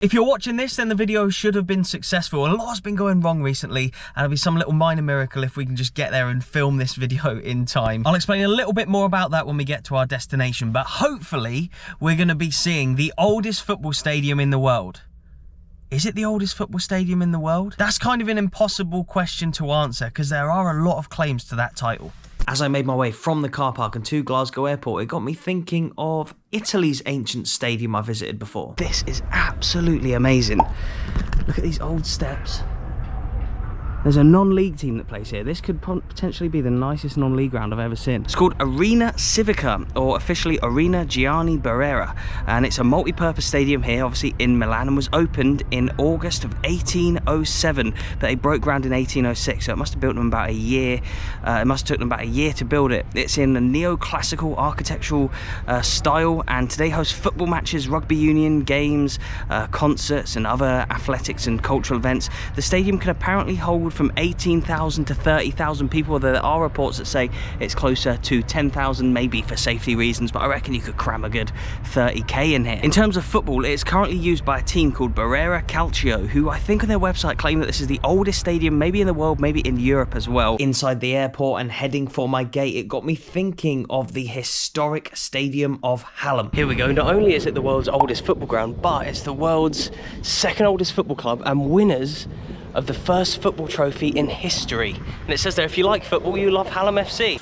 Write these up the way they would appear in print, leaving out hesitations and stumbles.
If you're watching this, then the video should have been successful. A lot's been going wrong recently, and it'll be some little minor miracle if we can just get there and film this video in time. I'll explain a little bit more about that when we get to our destination, but hopefully we're going to be seeing the oldest football stadium in the world. Is it the oldest football stadium in the world? That's kind of an impossible question to answer because there are a lot of claims to that title. As I made my way from the car park and to Glasgow Airport, it got me thinking of Italy's ancient stadium I visited before. This is absolutely amazing. Look at these old steps. There's a non-league team that plays here. This could potentially be the nicest non-league ground I've ever seen. It's called Arena Civica, or officially Arena Gianni Barrera, and it's a multi-purpose stadium here, obviously in Milan, and was opened in August of 1807, but they broke ground in 1806, so it must have built them about a year. It must have took them about a year to build it. It's in a neoclassical architectural style, and today hosts football matches, rugby union games, concerts, and other athletics and cultural events. The stadium can apparently hold from 18,000 to 30,000 people. There are reports that say it's closer to 10,000, maybe for safety reasons, but I reckon you could cram a good 30k in here. In terms of football, it's currently used by a team called Barrera Calcio, who I think on their website claim that this is the oldest stadium, maybe in the world, maybe in Europe as well. Inside the airport and heading for my gate, it got me thinking of the historic Stadium of Hallam. Here we go. Not only is it the world's oldest football ground, but it's the world's second oldest football club and winners of the first football trophy in history. And it says there, if you like football, you love Hallam FC.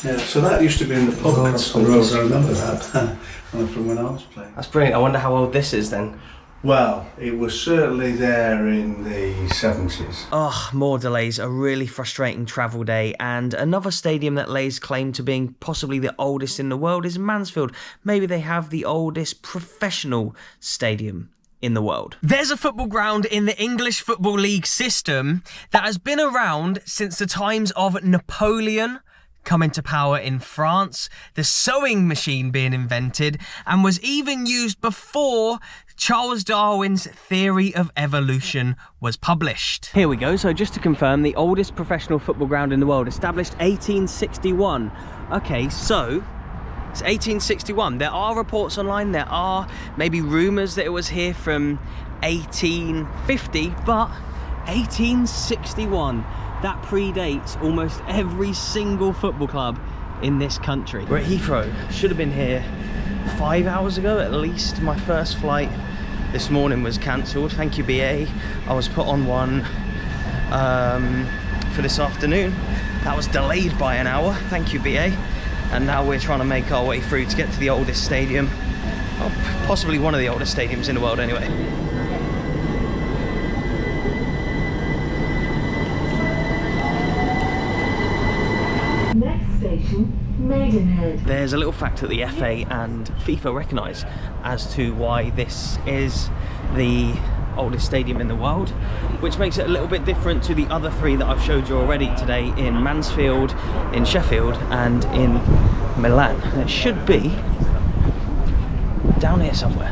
Yeah, so that used to be in the pub across the road. I remember that from when I was playing. That's brilliant. I wonder how old this is then. Well, it was certainly there in the 70s. Oh, more delays, a really frustrating travel day, and another stadium that lays claim to being possibly the oldest in the world is Mansfield. Maybe they have the oldest professional stadium in the world. There's a football ground in the English Football League system that has been around since the times of Napoleon coming to power in France, the sewing machine being invented, and was even used before Charles Darwin's theory of evolution was published. Here we go. So just to confirm, the oldest professional football ground in the world, established 1861. Okay, so it's 1861. There are reports online, there are maybe rumours that it was here from 1850, but 1861, that predates almost every single football club in this country. We're at Heathrow. Should have been here 5 hours ago at least. My first flight this morning was cancelled. Thank you, BA. I was put on one for this afternoon. That was delayed by an hour. Thank you, BA. And now we're trying to make our way through to get to the oldest stadium, well, possibly one of the oldest stadiums in the world anyway. Next station, Maidenhead. There's a little fact that the FA and FIFA recognise as to why this is the oldest stadium in the world, which makes it a little bit different to the other three that I've showed you already today in Mansfield, in Sheffield and in Milan. And it should be down here somewhere.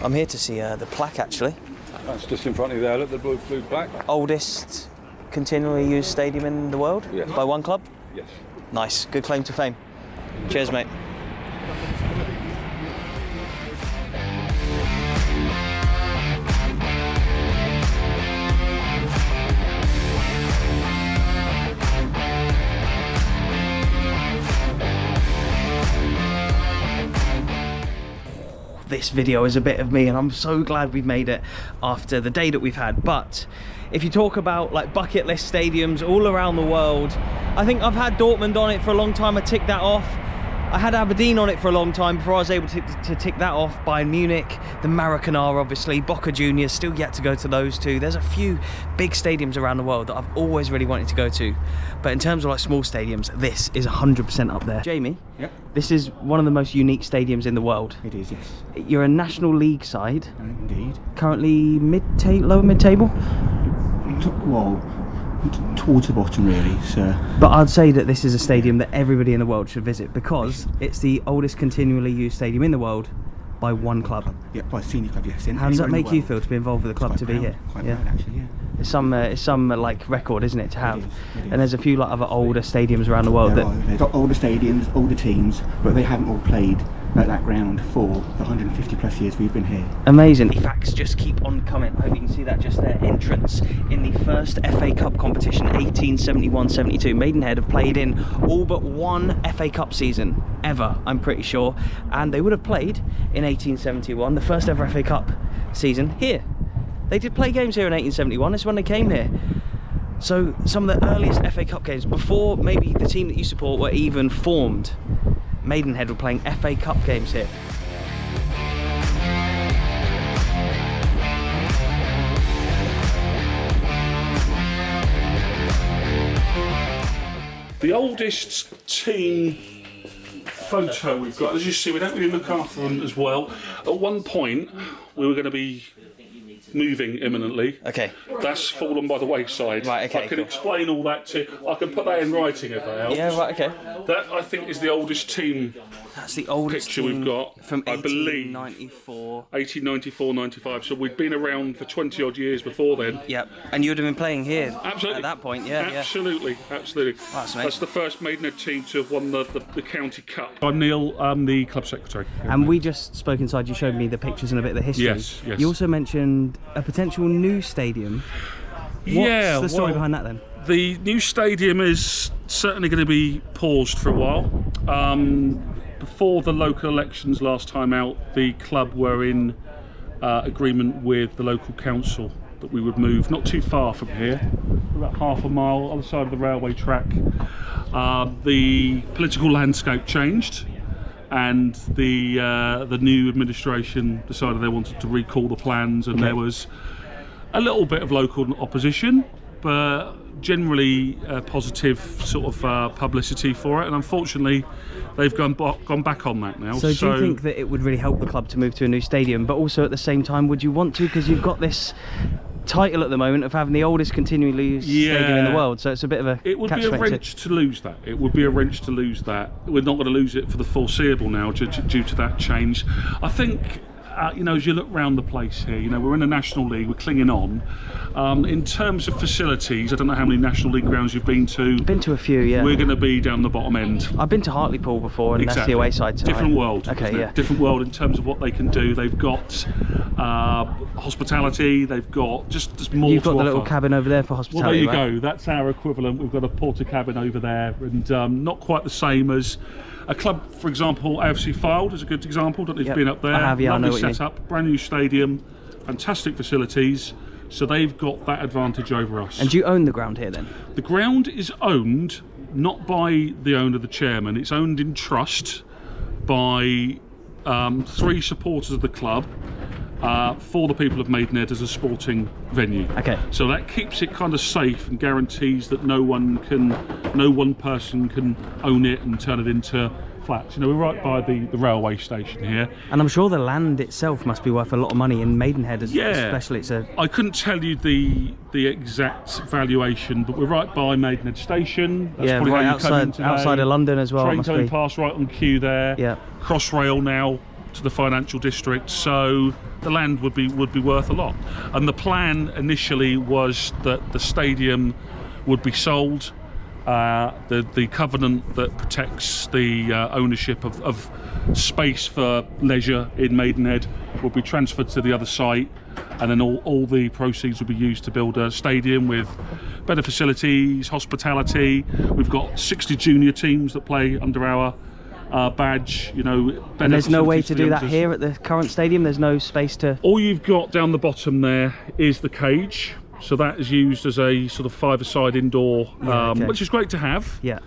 I'm here to see the plaque actually. That's just in front of you there, look, the blue plaque. Oldest continually used stadium in the world? Yes. By one club? Yes. Nice, good claim to fame. Cheers, mate. This video is a bit of me, and I'm so glad we've made it after the day that we've had. But if you talk about like bucket list stadiums all around the world, I think I've had Dortmund on it for a long time. I ticked that off. I had Aberdeen on it for a long time before I was able to tick that off. Bayern Munich, the Maracanã obviously, Boca Juniors, still yet to go to those two. There's a few big stadiums around the world that I've always really wanted to go to. But in terms of like small stadiums, this is 100% up there. Jamie, yep. This is one of the most unique stadiums in the world. It is, yes. You're a National League side. Indeed. Currently lower mid-table? Well, towards the bottom really, so. But I'd say that this is a stadium that everybody in the world should visit because it's the oldest continually used stadium in the world by one club. Yeah, by a senior club, yes. How does that make you feel to be involved with the club, to be here? Quite proud, actually, yeah. It's some like record, isn't it, to have? It is. And there's a few like other older stadiums around the world There's older stadiums, older teams, but they haven't all played at that ground for the 150 plus years we've been here. Amazing. The facts just keep on coming. I hope you can see that just there. Entrance in the first FA Cup competition, 1871-72. Maidenhead have played in all but one FA Cup season ever, I'm pretty sure. And they would have played in 1871, the first ever FA Cup season, here. They did play games here in 1871, that's when they came here. So some of the earliest FA Cup games, before maybe the team that you support were even formed, Maidenhead were playing FA Cup games here. The oldest team photo we've got, as you see, we don't really look after them as well. At one point, we were going to be moving imminently. Okay. That's fallen by the wayside. Right, okay, I can cool. explain all that to you. I can put that in writing if that helps. Yeah, right, okay. That, I think, is the oldest team That's the oldest picture team we've got, from I believe. 1894. 1894-95, so we'd been around for 20 odd years before then. Yep, and you would have been playing here Absolutely. at that point, yeah. Absolutely, absolutely. That's amazing. That's the first Maidenhead team to have won the county cup. I'm Neil, I'm the club secretary. And we just spoke inside, you showed me the pictures and a bit of the history. Yes, yes. You also mentioned a potential new stadium. What's the story behind that then? The new stadium is certainly going to be paused for a while. Before the local elections last time out, the club were in agreement with the local council that we would move not too far from here, about half a mile on the side of the railway track. The political landscape changed, and the new administration decided they wanted to recall the plans, and there was a little bit of local opposition, but generally positive sort of publicity for it, and unfortunately they've gone back on that now. So do you think that it would really help the club to move to a new stadium, but also at the same time would you want to, because you've got this title at the moment of having the oldest continually used stadium in the world, so it's a bit of a it would be a wrench to lose that. It would be a wrench to lose that. We're not going to lose it for the foreseeable now due to that change. I think you know, as you look round the place here, you know, we're in the National League, we're clinging on. In terms of facilities, I don't know how many National League grounds you've been to. Been to a few, yeah. We're going to be down the bottom end. I've been to Hartlepool before, and Exactly. that's the away side tonight. Different world. Okay, yeah. Different world in terms of what they can do. They've got hospitality. They've got just more. You've got to the little offer. cabin over there for Well, hospitality. there you right? go. That's our equivalent. We've got a porter cabin over there, and not quite the same as a club, for example. AFC Fylde is a good example. Don't know if you've been up there. I have, yeah. Lovely I know what you mean. setup, brand new stadium, fantastic facilities. So they've got that advantage over us. And do you own the ground here then? The ground is owned not by the owner, the chairman. It's owned in trust by 3 supporters of the club for the people of Maidenhead as a sporting venue. Okay. So that keeps it kind of safe and guarantees that no one person can own it and turn it into flats. You know, we're right by the railway station here. And I'm sure the land itself must be worth a lot of money in Maidenhead, especially. It's a I couldn't tell you the exact valuation, but we're right by Maidenhead Station. That's yeah, probably right how you come in today. outside of London as well. Train Must coming be. past right on cue there. Yeah. Crossrail now to the financial district, so the land would be worth a lot. And the plan initially was that the stadium would be sold. The covenant that protects the ownership of space for leisure in Maidenhead will be transferred to the other site, and then all the proceeds will be used to build a stadium with better facilities, hospitality. We've got 60 junior teams that play under our badge, you know. And there's no way to do that youngsters. here at the current stadium? There's no space to... All you've got down the bottom there is the cage. So that is used as a sort of five-a-side indoor, okay. which is great to have. Yeah.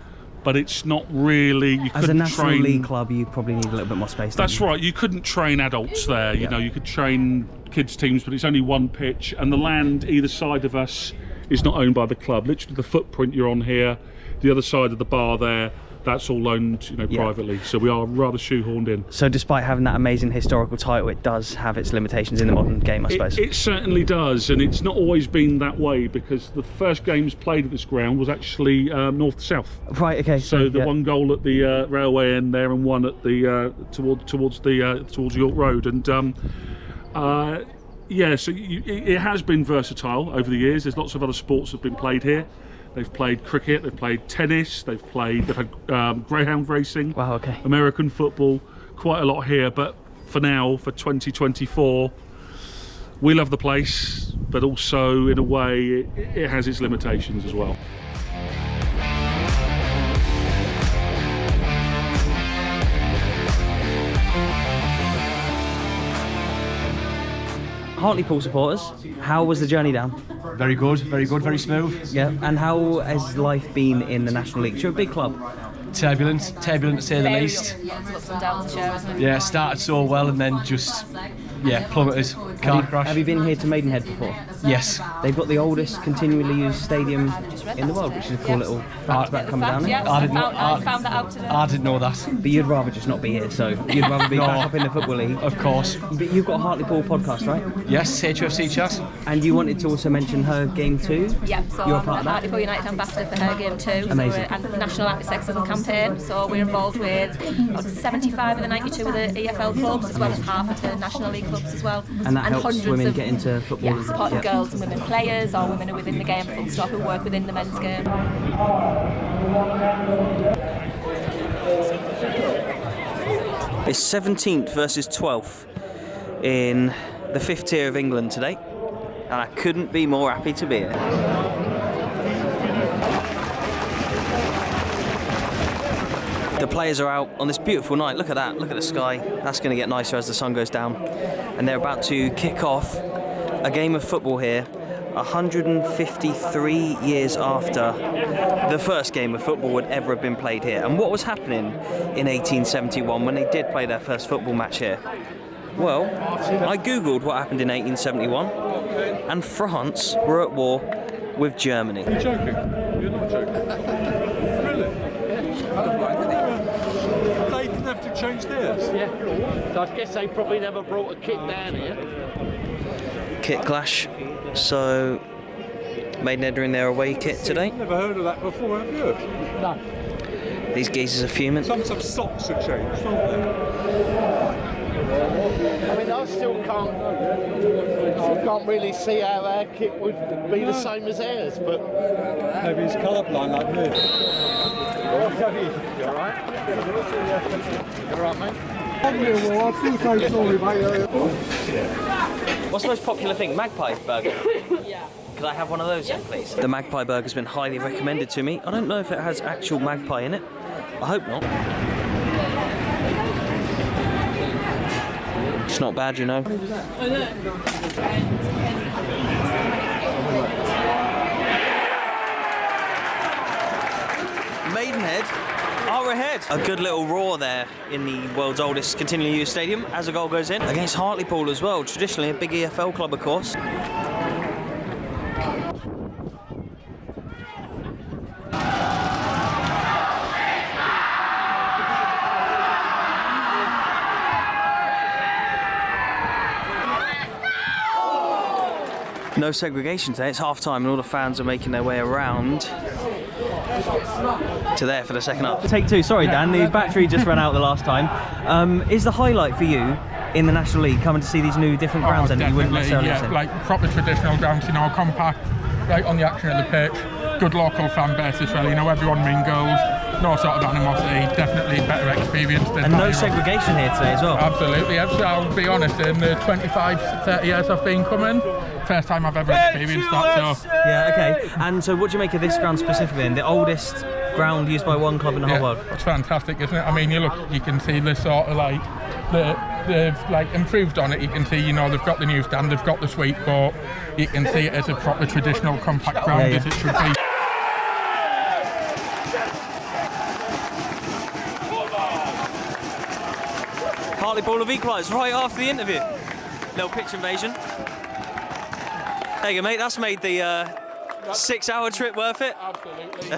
But it's not really. You As a couldn't National train. League club, you probably need a little bit more space. That's don't you? right. You couldn't train adults there. You Yeah. know, you could train kids teams, but it's only one pitch, and the land either side of us is not owned by the club. Literally, the footprint you're on here, the other side of the bar there, that's all owned, you know, Yeah. privately. So we are rather shoehorned in. So despite having that amazing historical title, it does have its limitations in the modern game, I suppose. It certainly does, and it's not always been that way, because the first games played at this ground was actually north to south. Right, okay. So the yeah. one goal at the railway end there, and one at the towards York Road, and Yeah, so it has been versatile over the years. There's lots of other sports that have been played here. They've played cricket, they've played tennis, they've had greyhound racing, Wow, okay. American football, quite a lot here. But for now, for 2024, we love the place, but also in a way it has its limitations as well. Hartlepool supporters, how was the journey down? Very good, very smooth. Yeah, and how has life been in the National League? You're a big club. Turbulent to say the least. Ups and downs to share, isn't it? Yeah, started so well and then just, plummeted. Car crash. Have you been here to Maidenhead before? Yes. They've got the oldest continually used stadium in the world, which is a cool little fact about coming down here. Yeah, I found that out today. I didn't know that. But you'd rather just not be here, so you'd rather be back up in the Football League. Of course. But you've got a Hartlepool podcast, right? Yes, HFC chat. And you wanted to also mention her game too? Yeah, so You're I'm part of that? Hartlepool United ambassador for her game too. Amazing. So and the National Anti-Sexism campaign. So we're involved with 75 of the 92 of the EFL clubs, as well as half of the National League clubs as well. And that helps hundreds women of, get into football. Yeah, supporting girls and women players, or women who are within the game, full stop, who work within the men's game. It's 17th versus 12th in the 5th tier of England today, and I couldn't be more happy to be here. The players are out on this beautiful night. Look at that, look at the sky. That's going to get nicer as the sun goes down. And they're about to kick off a game of football here 153 years after the first game of football would ever have been played here. And what was happening in 1871 when they did play their first football match here? Well, I googled what happened in 1871, and France were at war with Germany. You're joking? You're not joking? Really? They didn't have to change theirs? Yeah, so I guess they probably never brought a kit down here. Kit clash. So Maidenhead are in their away kit today. I've never heard of that before, have you? No. These geezers are fuming. Some socks have changed, haven't they? I mean, I still can't really see how our kit would be the same as theirs, but... Maybe he's colourblind like me. You alright? You alright, mate? What's the most popular thing? Magpie burger? Yeah. Could I have one of those then, please? The Magpie burger's been highly recommended to me. I don't know if it has actual magpie in it. I hope not. It's not bad, you know. Maidenhead are ahead. A good little roar there in the world's oldest continually used stadium as a goal goes in. Against Hartlepool as well, traditionally a big EFL club, of course. No segregation today, it's half time and all the fans are making their way around to there for the second half. Take two, sorry Dan, the battery just ran out the last time. Is the highlight for you in the National League coming to see these new different grounds that you wouldn't necessarily see? Like proper traditional grounds, you know, compact, right on the action of the pitch, good local fan base as well, you know, everyone mingles, no sort of animosity, definitely better experience than... And no segregation here today as well? Absolutely, I'll be honest, in the 25, 30 years I've been coming, first time I've ever experienced that, so... Yeah, okay. And so what do you make of this ground specifically then? The oldest ground used by one club in the whole world? It's fantastic, isn't it? I mean, you can see this sort of like, they've like improved on it. You can see, you know, they've got the new stand, they've got the sweet court. You can see it as a proper traditional compact ground as it should be. Hartlepool have equalised right after the interview. Little pitch invasion. There you go, mate. That's made the 6-hour trip worth it. Absolutely.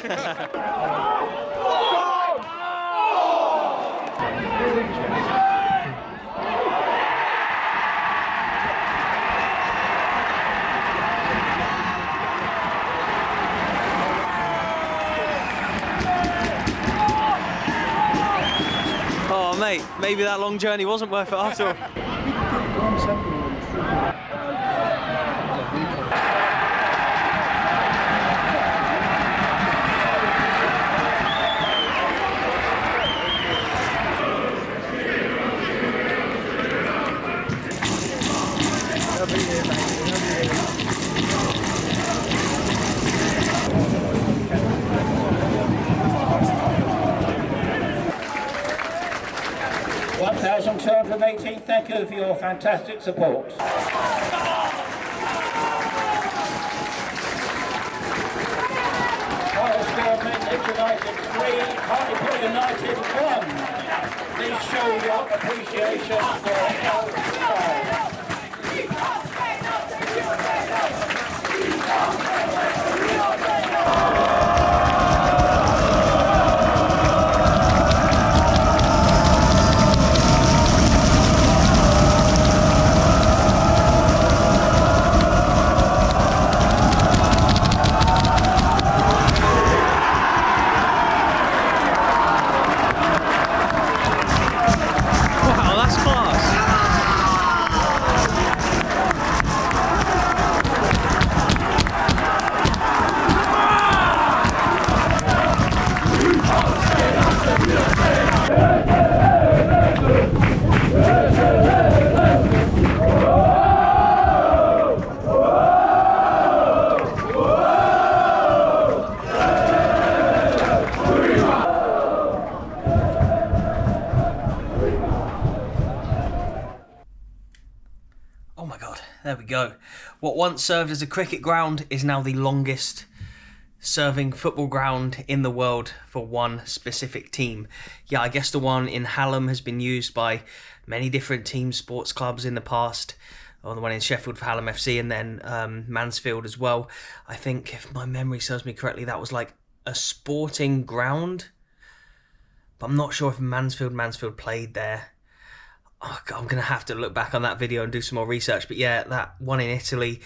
Oh, mate, maybe that long journey wasn't worth it after all. 2018. Thank you for your fantastic support. Final score, Maidenhead United 3, Hartlepool United 1. Please show your appreciation for our side. Wow, that's class. Oh my god, there we go. What once served as a cricket ground is now the longest serving football ground in the world for one specific team. Yeah, I guess the one in Hallam has been used by many different teams, sports clubs in the past, or the one in Sheffield for Hallam FC, and then Mansfield as well. I think, if my memory serves me correctly, that was like a sporting ground, but I'm not sure if Mansfield played there. Oh God, I'm going to have to look back on that video and do some more research. But yeah, that one in Italy,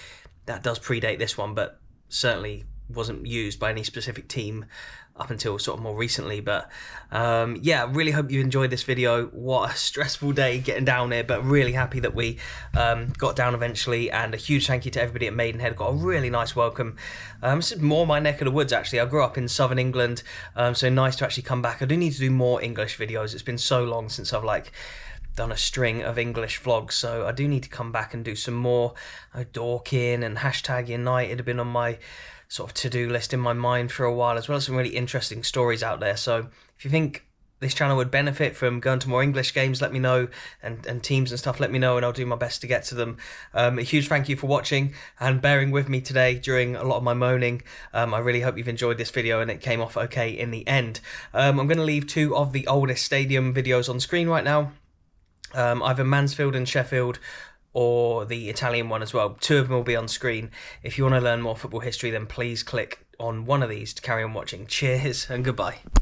that does predate this one, but certainly wasn't used by any specific team up until sort of more recently. But yeah, really hope you enjoyed this video. What a stressful day getting down here, but really happy that we got down eventually. And a huge thank you to everybody at Maidenhead. Got a really nice welcome. This is more my neck of the woods, actually. I grew up in southern England, so nice to actually come back. I do need to do more English videos. It's been so long since I've done a string of English vlogs, so I do need to come back and do some more. Dorking and hashtag United have been on my sort of to-do list in my mind for a while, as well as some really interesting stories out there. So if you think this channel would benefit from going to more English games, let me know, and teams and stuff, let me know, and I'll do my best to get to them. A huge thank you for watching and bearing with me today during a lot of my moaning. I really hope you've enjoyed this video and it came off okay in the end. I'm going to leave 2 of the oldest stadium videos on screen right now. Either Mansfield and Sheffield or the Italian one as well. 2 of them will be on screen. If you want to learn more football history, then please click on one of these to carry on watching. Cheers and goodbye.